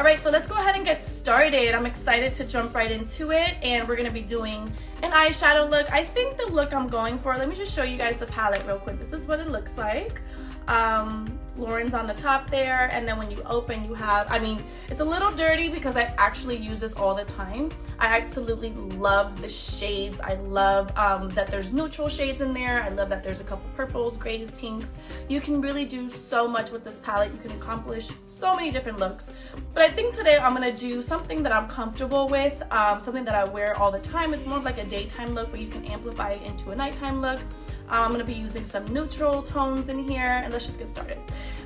All right, so let's go ahead and get started. I'm excited to jump right into it, and we're gonna be doing an eyeshadow look. I think the look I'm going for, let me just show you guys the palette real quick. This is what it looks like. Lauren's on the top there, and then when you open you have, I mean, it's a little dirty because I actually use this all the time. I absolutely love the shades. I love that there's neutral shades in there. I love that there's a couple purples, grays, pinks. You can really do so much with this palette. You can accomplish so many different looks. But I think today I'm gonna do something that I'm comfortable with, something that I wear all the time. It's more of like a daytime look, but you can amplify it into a nighttime look. I'm gonna be using some neutral tones in here, and let's just get started.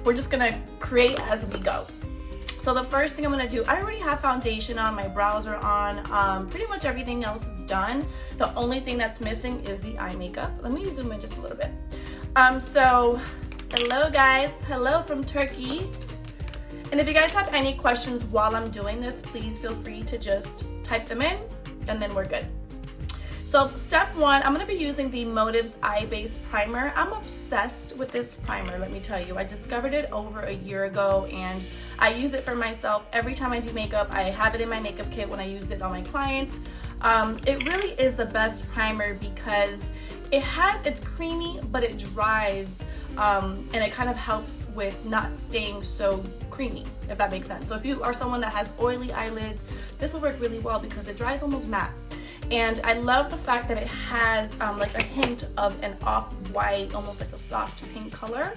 We're just gonna create as we go. So the first thing I'm gonna do, I already have foundation on, my brows are on, pretty much everything else is done. The only thing that's missing is the eye makeup. Let me zoom in just a little bit. So hello guys, hello from Turkey. And if you guys have any questions while I'm doing this, please feel free to just type them in, and then we're good. So step one, I'm gonna be using the Motives Eye Base Primer. I'm obsessed with this primer, let me tell you. I discovered it over a year ago, and I use it for myself every time I do makeup. I have it in my makeup kit when I use it on my clients. It really is the best primer because it's creamy, but it dries, and it kind of helps with not staying so creamy, if that makes sense. So if you are someone that has oily eyelids, this will work really well because it dries almost matte. And I love the fact that it has like a hint of an off-white, almost like a soft pink color,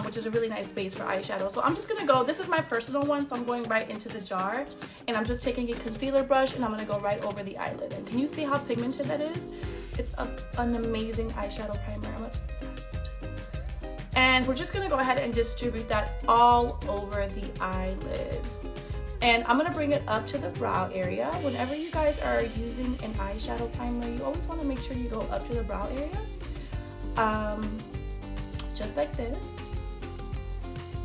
which is a really nice base for eyeshadow. So I'm just gonna go, this is my personal one, so I'm going right into the jar, and I'm just taking a concealer brush and I'm gonna go right over the eyelid. And can you see how pigmented that is? It's an amazing eyeshadow primer. I'm obsessed. And we're just gonna go ahead and distribute that all over the eyelid. And I'm gonna bring it up to the brow area. Whenever you guys are using an eyeshadow primer, you always wanna make sure you go up to the brow area. Just like this.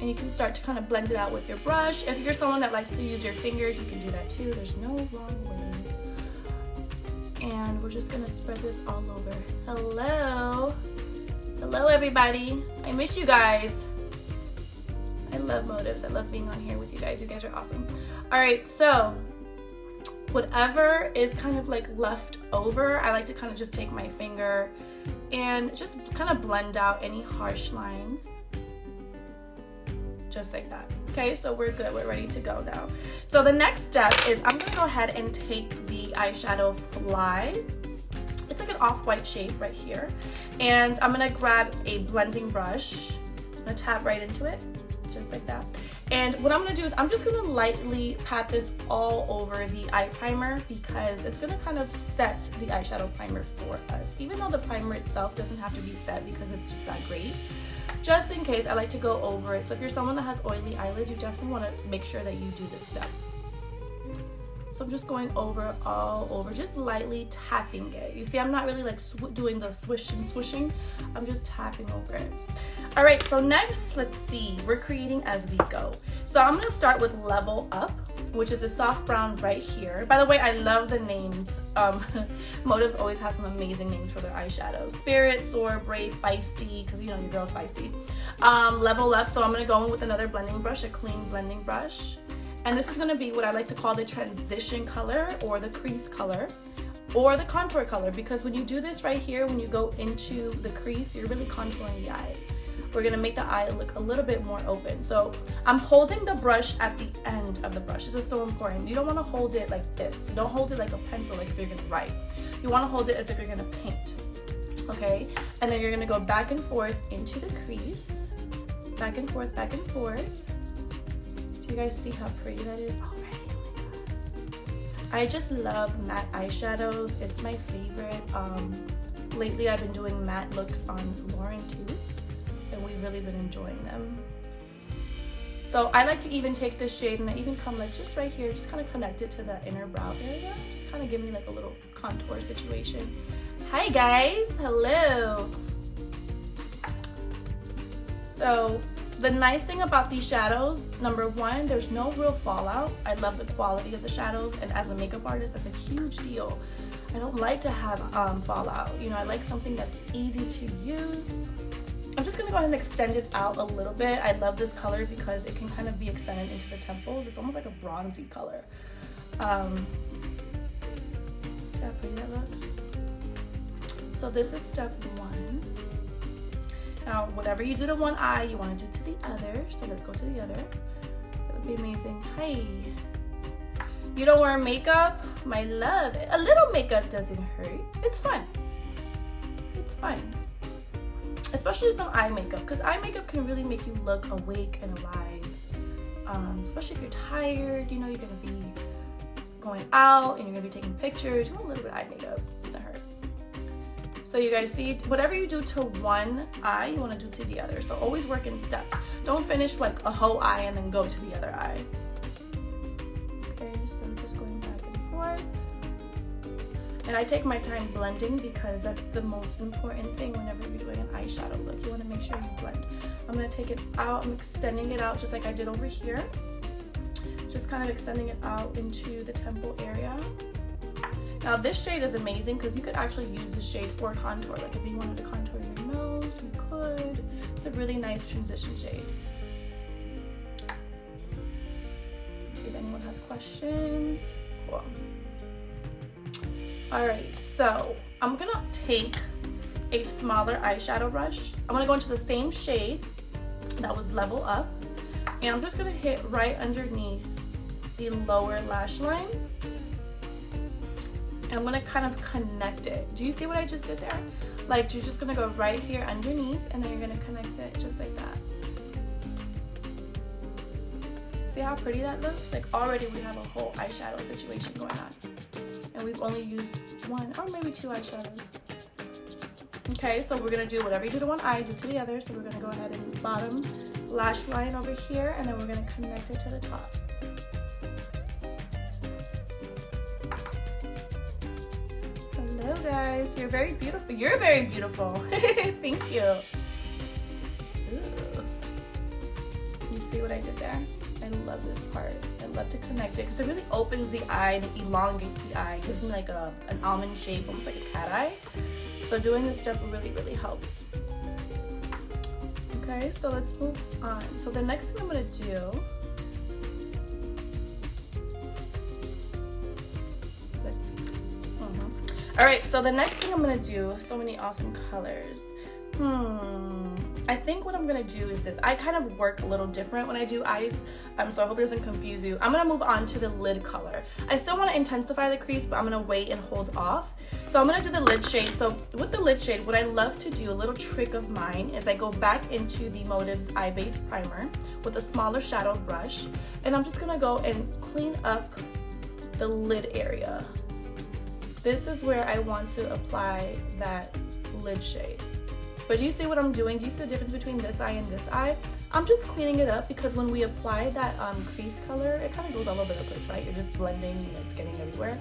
And you can start to kind of blend it out with your brush. If you're someone that likes to use your fingers, you can do that too. There's no wrong way. And we're just gonna spread this all over. Hello. Hello everybody. I miss you guys. I love Motives. I love being on here with you guys. You guys are awesome. All right, so whatever is kind of like left over, I like to kind of just take my finger and just kind of blend out any harsh lines. Just like that. Okay, so we're good. We're ready to go now. So the next step is I'm gonna go ahead and take the eyeshadow Fly. It's like an off-white shade right here. And I'm gonna grab a blending brush. I'm gonna tap right into it. Just like that. And what I'm gonna do is I'm just gonna lightly pat this all over the eye primer because it's gonna kind of set the eyeshadow primer for us. Even though the primer itself doesn't have to be set because it's just that great. Just in case, I like to go over it. So if you're someone that has oily eyelids, you definitely wanna make sure that you do this step. So I'm just going over all over, just lightly tapping it. You see, I'm not really like doing the swish and swishing. I'm just tapping over it. All right, so next, let's see, we're creating as we go. So I'm gonna start with Level Up, which is a soft brown right here. By the way, I love the names. Motives always has some amazing names for their eyeshadows. Spirit, Soar, Brave, Feisty, because you know your girl's feisty. Level Up, so I'm gonna go in with another blending brush, a clean blending brush. And this is gonna be what I like to call the transition color or the crease color or the contour color, because when you do this right here, when you go into the crease, you're really contouring the eye. We're gonna make the eye look a little bit more open. So I'm holding the brush at the end of the brush. This is so important. You don't wanna hold it like this. You don't hold it like a pencil, like if you're gonna write. You wanna hold it as if you're gonna paint, okay? And then you're gonna go back and forth into the crease. Back and forth, back and forth. Do you guys see how pretty that is already? Oh my God. I just love matte eyeshadows. It's my favorite. Lately I've been doing matte looks on Lauren too, and we've really been enjoying them. So I like to even take this shade and I even come like just right here, just kind of connect it to the inner brow area. Just kind of give me like a little contour situation. Hi guys, hello. So the nice thing about these shadows, number one, there's no real fallout. I love the quality of the shadows, and as a makeup artist, that's a huge deal. I don't like to have fallout. You know, I like something that's easy to use. I'm just gonna go ahead and extend it out a little bit. I love this color because it can kind of be extended into the temples. It's almost like a bronzy color. See how pretty that looks? So this is step 1. Now, whatever you do to one eye, you want to do to the other. So let's go to the other. That would be amazing. Hey, you don't wear makeup? My love, a little makeup doesn't hurt. It's fun. It's fun. Especially some eye makeup, because eye makeup can really make you look awake and alive. Especially if you're tired, you know, you're going to be going out and you're going to be taking pictures. You want a little bit of eye makeup. It doesn't hurt. So you guys see, whatever you do to one eye, you want to do to the other. So always work in steps. Don't finish like a whole eye and then go to the other eye. Okay, so just going back and forth. And I take my time blending because that's the most important thing whenever you're doing an eyeshadow look. You want to make sure you blend. I'm going to take it out. I'm extending it out just like I did over here. Just kind of extending it out into the temple area. Now this shade is amazing because you could actually use this shade for contour. Like if you wanted to contour your nose, you could. It's a really nice transition shade. If anyone has questions. Cool. Alright, so I'm gonna take a smaller eyeshadow brush. I'm gonna go into the same shade that was level up. And I'm just gonna hit right underneath the lower lash line. And I'm gonna kind of connect it. Do you see what I just did there? Like you're just gonna go right here underneath and then you're gonna connect it just like that. See how pretty that looks? Like already we have a whole eyeshadow situation going on. And we've only used 1 or maybe 2 eyeshadows. Okay, so we're gonna do whatever you do to one eye, do to the other. So we're gonna go ahead and bottom lash line over here and then we're gonna connect it to the top. Hello guys, you're very beautiful. You're very beautiful. Thank you. Ooh. You see what I did there? I love this part. I love to connect it because it really opens the eye and it elongates the eye. It gives me like an almond shape, almost like a cat eye. So doing this step really, really helps. Okay, so let's move on. So the next thing I'm gonna do, all right, so the next thing I'm gonna do, so many awesome colors. I think what I'm gonna do is this. I kind of work a little different when I do eyes, so I hope it doesn't confuse you. I'm gonna move on to the lid color. I still wanna intensify the crease, but I'm gonna wait and hold off. So I'm gonna do the lid shade. So with the lid shade, what I love to do, a little trick of mine, is I go back into the Motives Eye Base Primer with a smaller shadow brush, and I'm just gonna go and clean up the lid area. This is where I want to apply that lid shade. But do you see what I'm doing? Do you see the difference between this eye and this eye? I'm just cleaning it up because when we apply that crease color, it kind of goes all over the place, right? You're just blending and it's getting everywhere.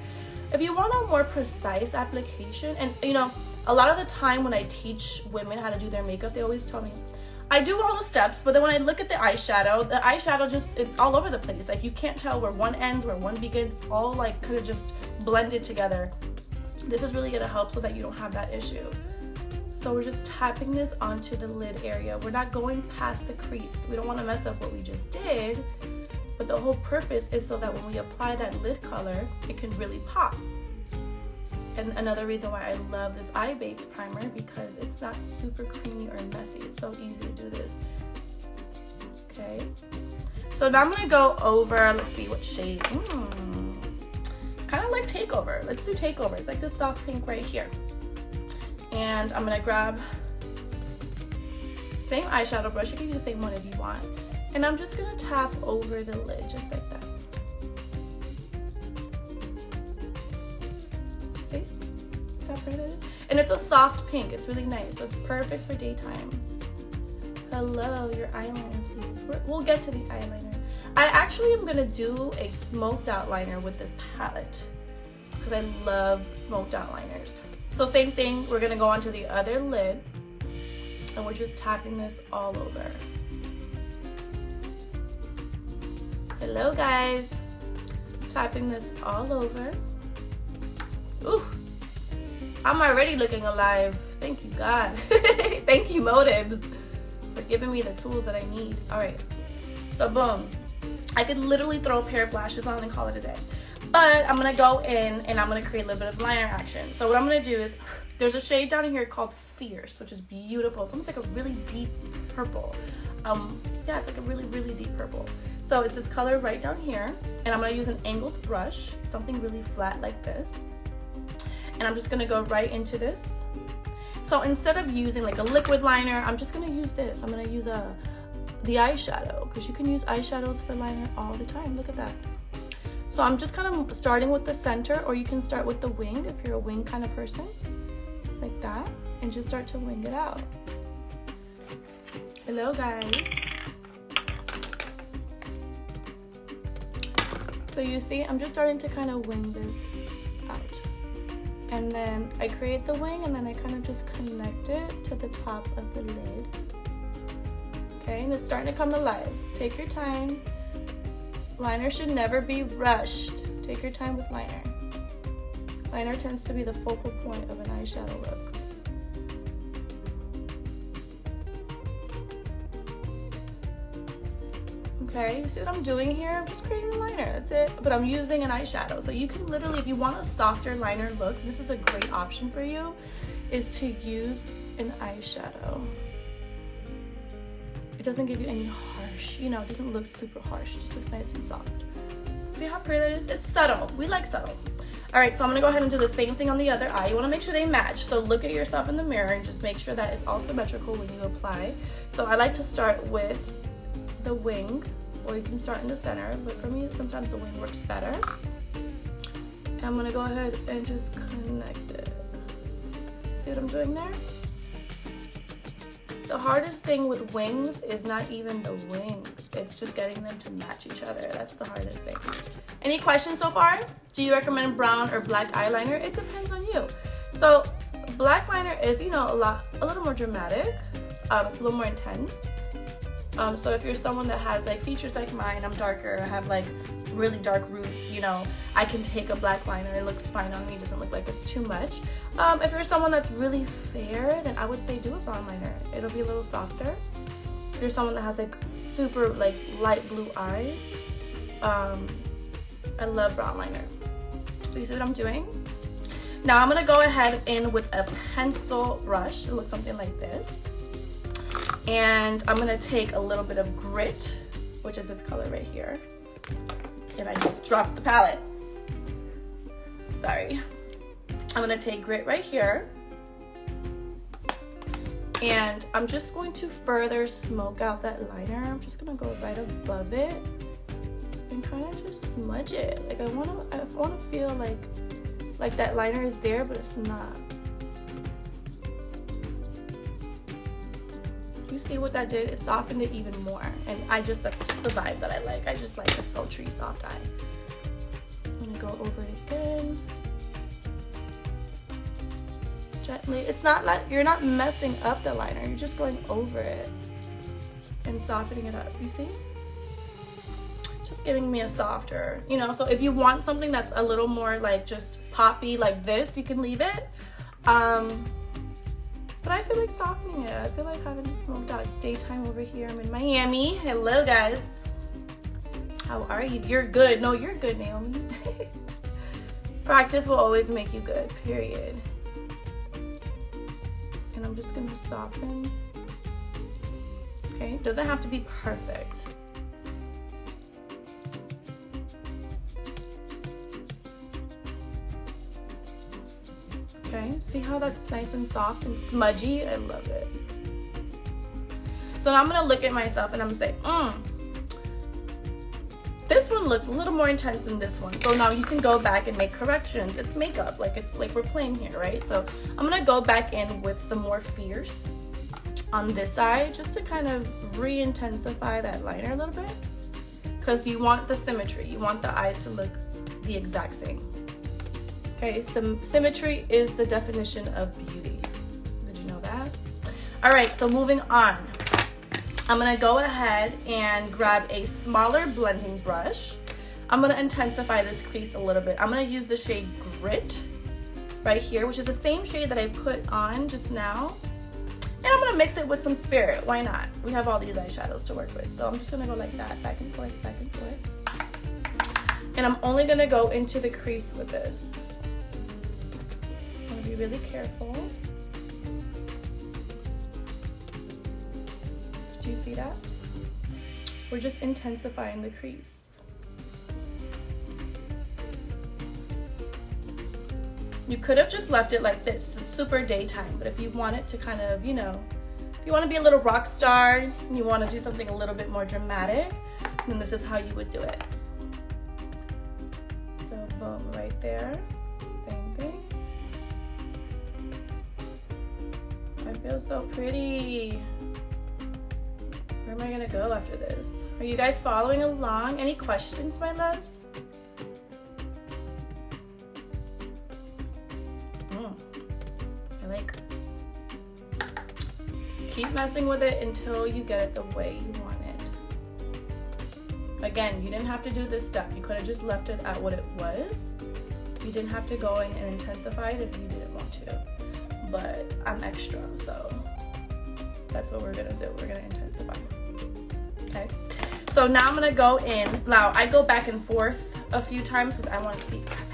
If you want a more precise application, and you know, a lot of the time when I teach women how to do their makeup, they always tell me, I do all the steps, but then when I look at the eyeshadow just, it's all over the place. Like you can't tell where one ends, where one begins. It's all like kind of just blended together. This is really gonna help so that you don't have that issue. So we're just tapping this onto the lid area. We're not going past the crease. We don't want to mess up what we just did, but the whole purpose is so that when we apply that lid color, it can really pop. And another reason why I love this eye base primer, because it's not super creamy or messy. It's so easy to do this. Okay. So now I'm gonna go over, let's see what shade. Kind of like Takeover. Let's do Takeover. It's like this soft pink right here. And I'm gonna grab same eyeshadow brush. You can use the same one if you want. And I'm just gonna tap over the lid just like that. See? See how pretty that is? And it's a soft pink. It's really nice. So it's perfect for daytime. Hello, your eyeliner, please. We'll get to the eyeliner. I actually am gonna do a smoked out liner with this palette because I love smoked out liners. So same thing, we're gonna go onto the other lid and we're just tapping this all over. Hello guys, tapping this all over. Ooh, I'm already looking alive. Thank you God. Thank you Motives. giving me the tools that I need. All right, so boom. I could literally throw a pair of lashes on and call it a day. But I'm gonna go in and I'm gonna create a little bit of liner action. So what I'm gonna do is, there's a shade down here called Fierce, which is beautiful. It's almost like a really deep purple. Yeah, it's like a really, really deep purple. So it's this color right down here. And I'm gonna use an angled brush, something really flat like this. And I'm just gonna go right into this. So instead of using like a liquid liner, I'm just gonna use this. I'm gonna use the eyeshadow, because you can use eyeshadows for liner all the time. Look at that. So I'm just kind of starting with the center, or you can start with the wing if you're a wing kind of person, like that, and just start to wing it out. Hello guys. So you see, I'm just starting to kind of wing this out. And then I create the wing, and then I kind of just connect it to the top of the lid. Okay, and it's starting to come alive. Take your time. Liner should never be rushed. Take your time with liner. Liner tends to be the focal point of an eyeshadow look. Okay, you see what I'm doing here? I'm just creating a liner, that's it. But I'm using an eyeshadow. So you can literally, if you want a softer liner look, this is a great option for you, is to use an eyeshadow. It doesn't give you any harsh, you know, it doesn't look super harsh. It just looks nice and soft. See how pretty that is? It's subtle. We like subtle. All right, so I'm gonna go ahead and do the same thing on the other eye. You wanna make sure they match. So look at yourself in the mirror and just make sure that it's all symmetrical when you apply. So I like to start with the wing, or you can start in the center, but for me, sometimes the wing works better. And I'm gonna go ahead and just connect it. See what I'm doing there? The hardest thing with wings is not even the wing. It's just getting them to match each other. That's the hardest thing. Any questions so far? Do you recommend brown or black eyeliner? It depends on you. So black liner is, you know, a little more dramatic. It's a little more intense. So if you're someone that has like features like mine, I'm darker, I have like really dark roots, you know, I can take a black liner. It looks fine on me. It doesn't look like it's too much. If you're someone that's really fair, then I would say do a brown liner. It'll be a little softer. If you're someone that has like super like light blue eyes, I love brown liner. So you see what I'm doing? Now I'm gonna go ahead in with a pencil brush. It looks something like this. And I'm gonna take a little bit of Grit, which is its color right here. And I just dropped the palette. Sorry. I'm gonna take Grit right here. And I'm just going to further smoke out that liner. I'm just gonna go right above it and kind of just smudge it. Like I wanna feel like that liner is there, but it's not. You see what that did? It softened it even more. And that's just the vibe that I like. I just like a sultry soft eye. I'm gonna go over it again. Gently. It's not like, you're not messing up the liner. You're just going over it and softening it up. You see? Just giving me a softer, you know, so if you want something that's a little more like just poppy like this, you can leave it. But I feel like softening it. I feel like having it smoked out. It's daytime over here. I'm in Miami. Hello, guys. How are you? You're good. No, you're good, Naomi. Practice will always make you good, period. And I'm just going to soften. Okay, it doesn't have to be perfect. Okay, see how that's nice and soft and smudgy? I love it. So now I'm gonna look at myself and I'm gonna say, this one looks a little more intense than this one. So now you can go back and make corrections. It's makeup, it's like we're playing here, right? So I'm gonna go back in with some more Fierce on this side, just to kind of re-intensify that liner a little bit. Because you want the symmetry. You want the eyes to look the exact same. Okay, symmetry is the definition of beauty. Did you know that? All right, so moving on. I'm gonna go ahead and grab a smaller blending brush. I'm gonna intensify this crease a little bit. I'm gonna use the shade Grit right here, which is the same shade that I put on just now. And I'm gonna mix it with some Spirit. Why not? We have all these eyeshadows to work with. So I'm just gonna go like that, back and forth, back and forth. And I'm only gonna go into the crease with this. I'm gonna be really careful. Do you see that? We're just intensifying the crease. You could have just left it like this. It's super daytime, but if you want it to kind of, you know, if you want to be a little rock star and you want to do something a little bit more dramatic, then this is how you would do it. So boom, right there. Same thing. I feel so pretty. Where am I gonna go after this? Are you guys following along? Any questions, my loves? I like. Keep messing with it until you get it the way you want it. Again, you didn't have to do this step. You could have just left it at what it was. You didn't have to go in and intensify it if you didn't want to. But I'm extra, so that's what we're gonna do. We're gonna intensify. Okay. So now I'm gonna go in. Now I go back and forth a few times because I want to see perfect.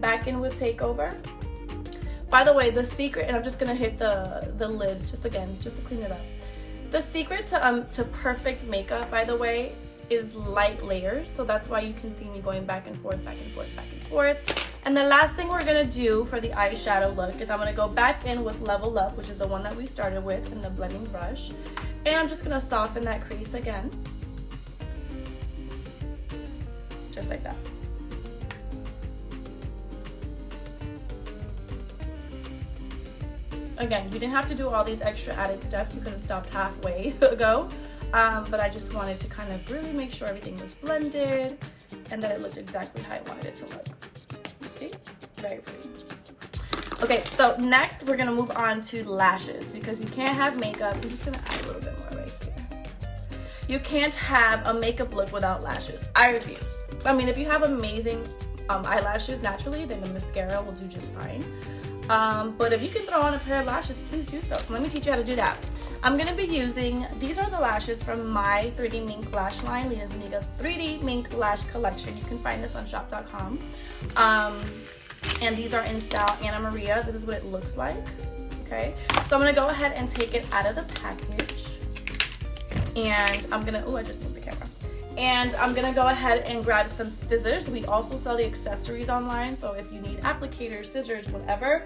Back in with Takeover. By the way, the secret, and I'm just gonna hit the lid just again, just to clean it up. The secret to perfect makeup, by the way, is light layers. So that's why you can see me going back and forth, back and forth, back and forth. And the last thing we're gonna do for the eyeshadow look is I'm gonna go back in with Level Up, which is the one that we started with in the blending brush. And I'm just gonna soften that crease again. Just like that. Again, you didn't have to do all these extra added steps. You could have stopped halfway ago. But I just wanted to kind of really make sure everything was blended and that it looked exactly how I wanted it to look. See? Very pretty. Okay, so next we're gonna move on to lashes because you can't have makeup. I'm just gonna add a little bit more right here. You can't have a makeup look without lashes. I refuse. I mean, if you have amazing eyelashes naturally, then the mascara will do just fine. But if you can throw on a pair of lashes, please do so. So let me teach you how to do that. I'm gonna be using, these are the lashes from my 3D Mink lash line, Lina Zuniga 3D Mink lash collection. You can find this on shop.com. And these are in style Anna Maria. This is what it looks like, okay? So I'm gonna go ahead and take it out of the package. And I'm gonna, oh, I just moved the camera. And I'm gonna go ahead and grab some scissors. We also sell the accessories online, so if you need applicators, scissors, whatever,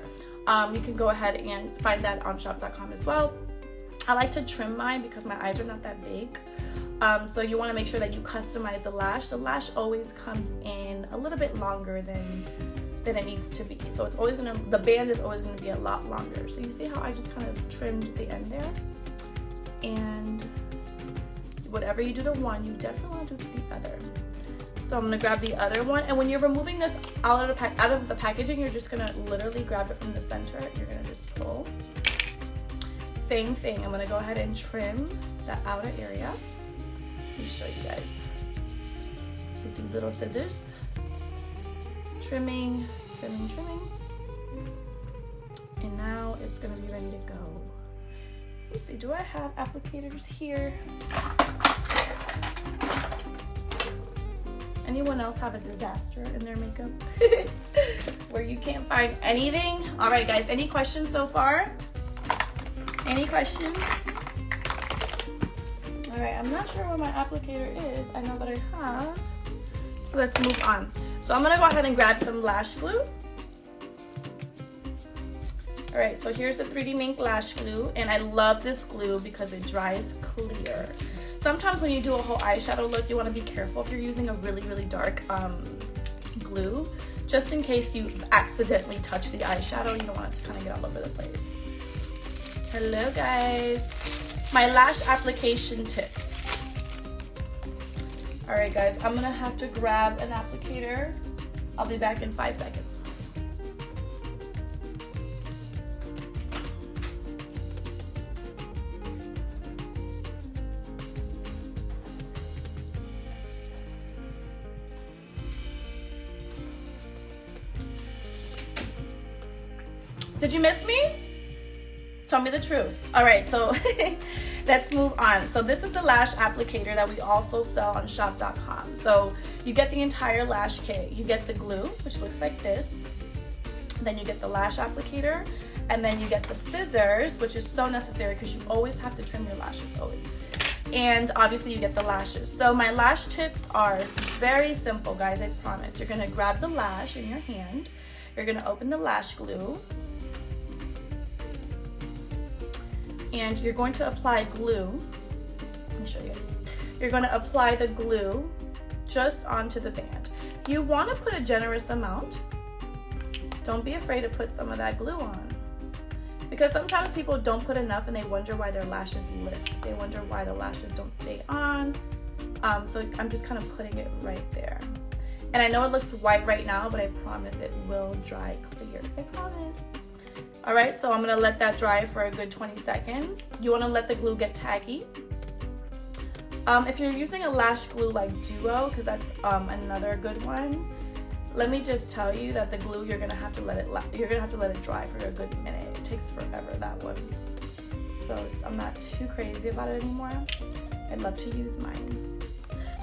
you can go ahead and find that on shop.com as well. I like to trim mine because my eyes are not that big. So you wanna make sure that you customize the lash. The lash always comes in a little bit longer than it needs to be. So it's always gonna, the band is always gonna be a lot longer. So you see how I just kind of trimmed the end there? And whatever you do to one, you definitely want to do to the other. So I'm gonna grab the other one, and when you're removing this out of the packaging, you're just gonna literally grab it from the center. You're gonna just pull. Same thing. I'm gonna go ahead and trim that outer area. Let me show you guys. With these little scissors, trimming, trimming, trimming, and now it's gonna be ready to go. Let's see. Do I have applicators here? Anyone else have a disaster in their makeup where you can't find anything? All right, guys, any questions so far? Any questions? All right, I'm not sure where my applicator is. I know that I have. So let's move on. So I'm gonna go ahead and grab some lash glue. All right, so here's the 3D Mink lash glue, and I love this glue because it dries clear. Sometimes when you do a whole eyeshadow look, you want to be careful if you're using a really, really dark glue, just in case you accidentally touch the eyeshadow. You don't want it to kind of get all over the place. Hello, guys. My lash application tips. All right, guys, I'm gonna have to grab an applicator. I'll be back in 5 seconds. Did you miss me? Tell me the truth. All right, so let's move on. So this is the lash applicator that we also sell on shop.com. So you get the entire lash kit. You get the glue, which looks like this. Then you get the lash applicator, and then you get the scissors, which is so necessary because you always have to trim your lashes, always. And obviously you get the lashes. So my lash tips are very simple, guys, I promise. You're gonna grab the lash in your hand. You're gonna open the lash glue. And you're going to apply glue. Let me show you guys. You're gonna apply the glue just onto the band. You wanna put a generous amount. Don't be afraid to put some of that glue on. Because sometimes people don't put enough and they wonder why their lashes lift. They wonder why the lashes don't stay on. So I'm just kind of putting it right there. And I know it looks white right now, but I promise it will dry clear. I promise. All right, so I'm gonna let that dry for a good 20 seconds. You wanna let the glue get tacky. If you're using a lash glue like Duo, because that's another good one, let me just tell you that the glue you're gonna have to let it dry for a good minute. It takes forever, that one. So I'm not too crazy about it anymore. I'd love to use mine.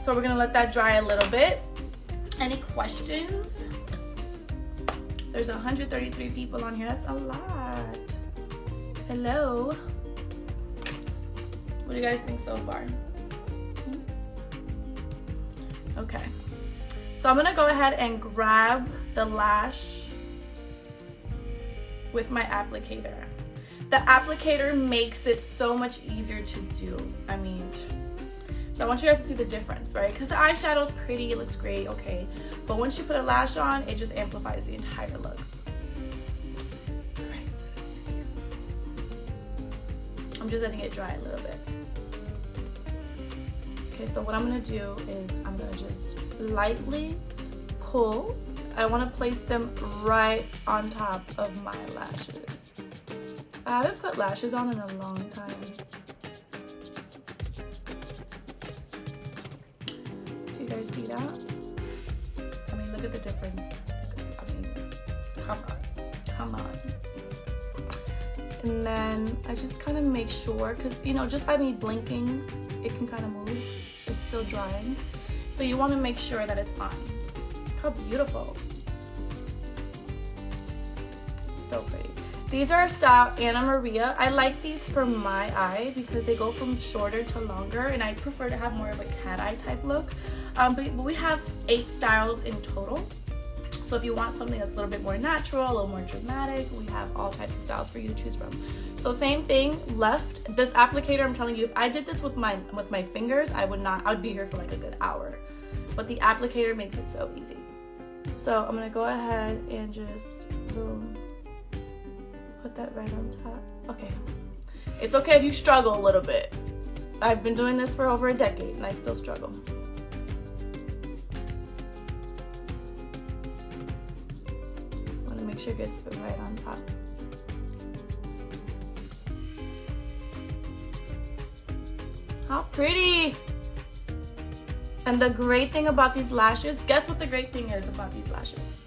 So we're gonna let that dry a little bit. Any questions? There's 133 people on here. That's a lot. Hello. What do you guys think so far? Okay. So I'm gonna go ahead and grab the lash with my applicator. The applicator makes it so much easier to do. I mean, so I want you guys to see the difference, right? Because the eyeshadow's pretty, it looks great, okay. But once you put a lash on, it just amplifies the entire look. All right, I'm just letting it dry a little bit. Okay, so what I'm gonna do is I'm gonna just lightly pull. I want to place them right on top of my lashes. I haven't put lashes on in a long time. Do you guys see that? I mean, look at the difference. I mean, come on. And then I just kind of make sure, because you know, just by me blinking, it can kind of move. It's still drying. So you want to make sure that it's on. Look how beautiful. So pretty. These are style Anna Maria. I like these for my eye because they go from shorter to longer, and I prefer to have more of a cat eye type look. But we have 8 styles in total. So if you want something that's a little bit more natural, a little more dramatic, we have all types of styles for you to choose from. So same thing, left. This applicator, I'm telling you, if I did this with my fingers, I'd be here for like a good hour. But the applicator makes it so easy. So I'm gonna go ahead and just boom, put that right on top. Okay, it's okay if you struggle a little bit. I've been doing this for over a decade and I still struggle. I wanna make sure it gets right on top. How pretty! And the great thing about these lashes, guess what the great thing is about these lashes?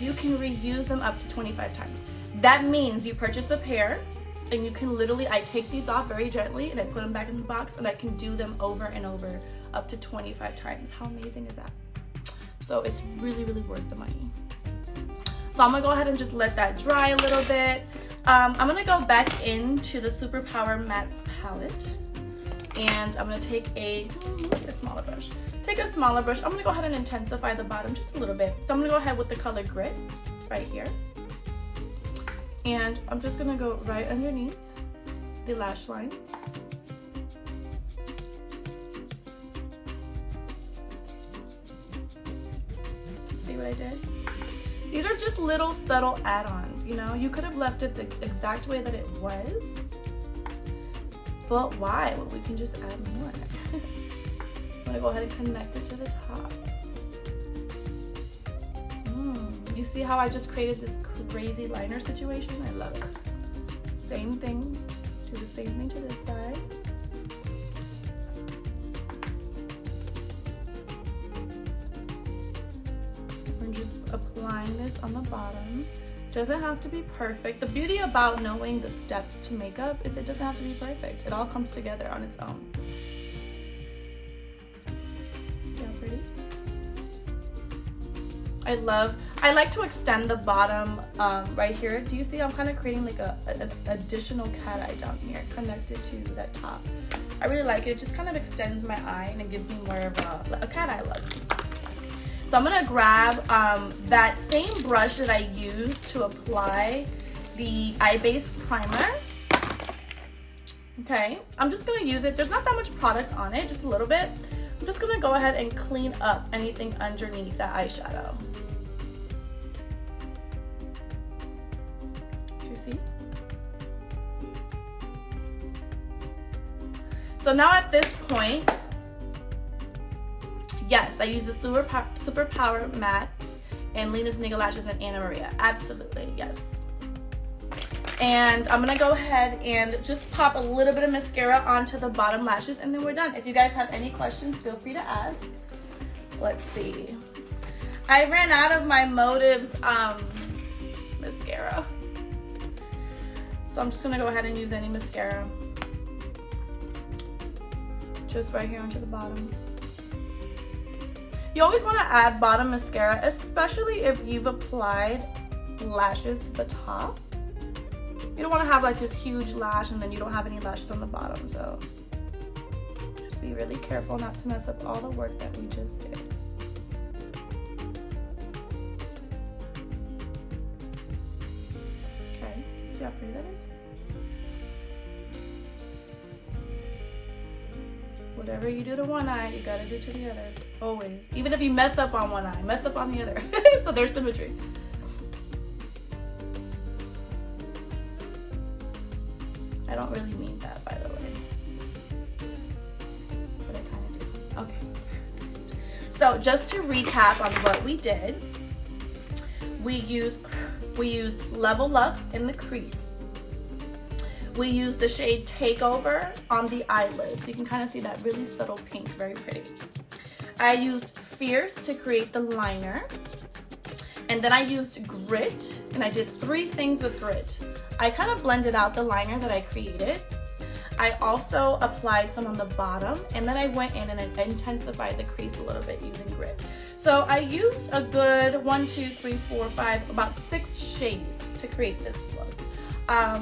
You can reuse them up to 25 times. That means you purchase a pair and you can literally, I take these off very gently and I put them back in the box and I can do them over and over up to 25 times. How amazing is that? So it's really, really worth the money. So I'm gonna go ahead and just let that dry a little bit. I'm gonna go back into the Superpower Matte palette. And I'm gonna take a smaller brush. Take a smaller brush. I'm gonna go ahead and intensify the bottom just a little bit. So I'm gonna go ahead with the color Grit right here. And I'm just gonna go right underneath the lash line. See what I did? These are just little subtle add-ons, you know? You could have left it the exact way that it was. But why? Well, we can just add more. I'm gonna go ahead and connect it to the top. You see how I just created this crazy liner situation? I love it. Same thing. Do the same thing to this side. We're just applying this on the bottom. Doesn't have to be perfect. The beauty about knowing the steps to makeup is it doesn't have to be perfect. It all comes together on its own. See how pretty? I like to extend the bottom right here. Do you see I'm kind of creating like an additional cat eye down here connected to that top. I really like it. It just kind of extends my eye and it gives me more of a cat eye look. So I'm gonna grab that same brush that I used to apply the eye base primer. Okay, I'm just gonna use it. There's not that much product on it, just a little bit. I'm just gonna go ahead and clean up anything underneath that eyeshadow. Do you see? So now at this point, yes, I use the Super Power Matte and Lina Zuniga lashes and Anna Maria. Absolutely, yes. And I'm gonna go ahead and just pop a little bit of mascara onto the bottom lashes and then we're done. If you guys have any questions, feel free to ask. Let's see. I ran out of my Motives mascara. So I'm just gonna go ahead and use any mascara. Just right here onto the bottom. You always want to add bottom mascara, especially if you've applied lashes to the top. You don't want to have like this huge lash and then you don't have any lashes on the bottom, so just be really careful not to mess up all the work that we just did. Okay, see how pretty that is? Whatever you do to one eye, you gotta do to the other. Always. Even if you mess up on one eye, mess up on the other. So there's symmetry. I don't really mean that, by the way. But I kind of do. Okay. So just to recap on what we did, we used Level Up in the crease. We used the shade Takeover on the eyelids. You can kind of see that really subtle pink, very pretty. I used Fierce to create the liner. And then I used Grit, and I did 3 things with Grit. I kind of blended out the liner that I created. I also applied some on the bottom, and then I went in and intensified the crease a little bit using Grit. So I used a good 1, 2, 3, 4, 5, about 6 shades to create this look.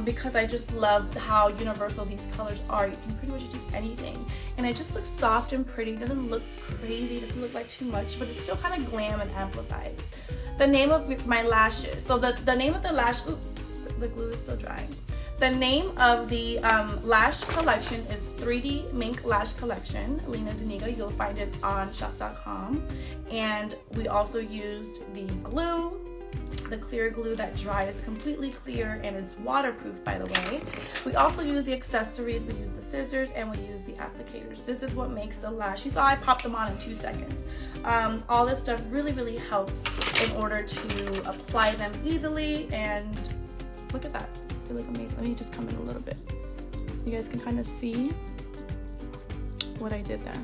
Because I just love how universal these colors are. You can pretty much do anything. And it just looks soft and pretty. It doesn't look crazy, doesn't look like too much, but it's still kind of glam and amplified. The name of my lashes. So the name of the lash, oops, the glue is still drying. The name of the lash collection is 3D Mink Lash Collection, Lina Zuniga. You'll find it on shop.com. And we also used the glue, the clear glue that dries completely clear and it's waterproof, by the way. We also use the accessories. We use the scissors and we use the applicators. This is what makes the lash. You saw I popped them on in 2 seconds. All this stuff really helps in order to apply them easily, and look at that. They look amazing. Let me just come in a little bit. You guys can kind of see what I did there.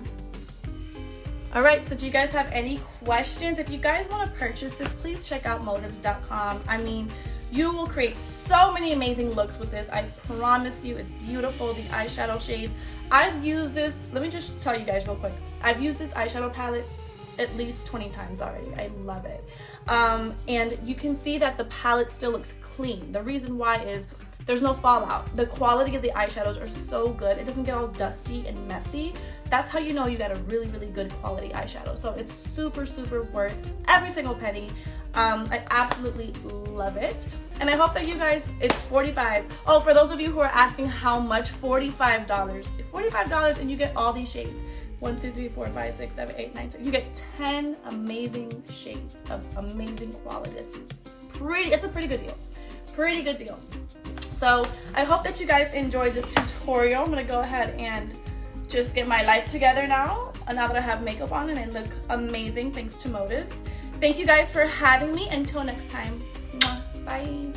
All right, so do you guys have any questions? If you guys want to purchase this, please check out motives.com. I mean, you will create so many amazing looks with this. I promise you, it's beautiful. The eyeshadow shades. I've used this, let me just tell you guys real quick. I've used this eyeshadow palette at least 20 times already. I love it. And you can see that the palette still looks clean. The reason why is there's no fallout. The quality of the eyeshadows are so good. It doesn't get all dusty and messy. That's how you know you got a really good quality eyeshadow. So it's super worth every single penny. I absolutely love it. And I hope that you guys, it's $45. Oh, for those of you who are asking how much, $45. $45 and you get all these shades. 1, 2, 3, 4, 5, 6, 7, 8, 9, 10. You get 10 amazing shades of amazing quality. It's a pretty good deal. Pretty good deal. So I hope that you guys enjoyed this tutorial. I'm gonna go ahead and just get my life together now that I have makeup on and I look amazing thanks to Motives. Thank you guys for having me. Until next time, bye.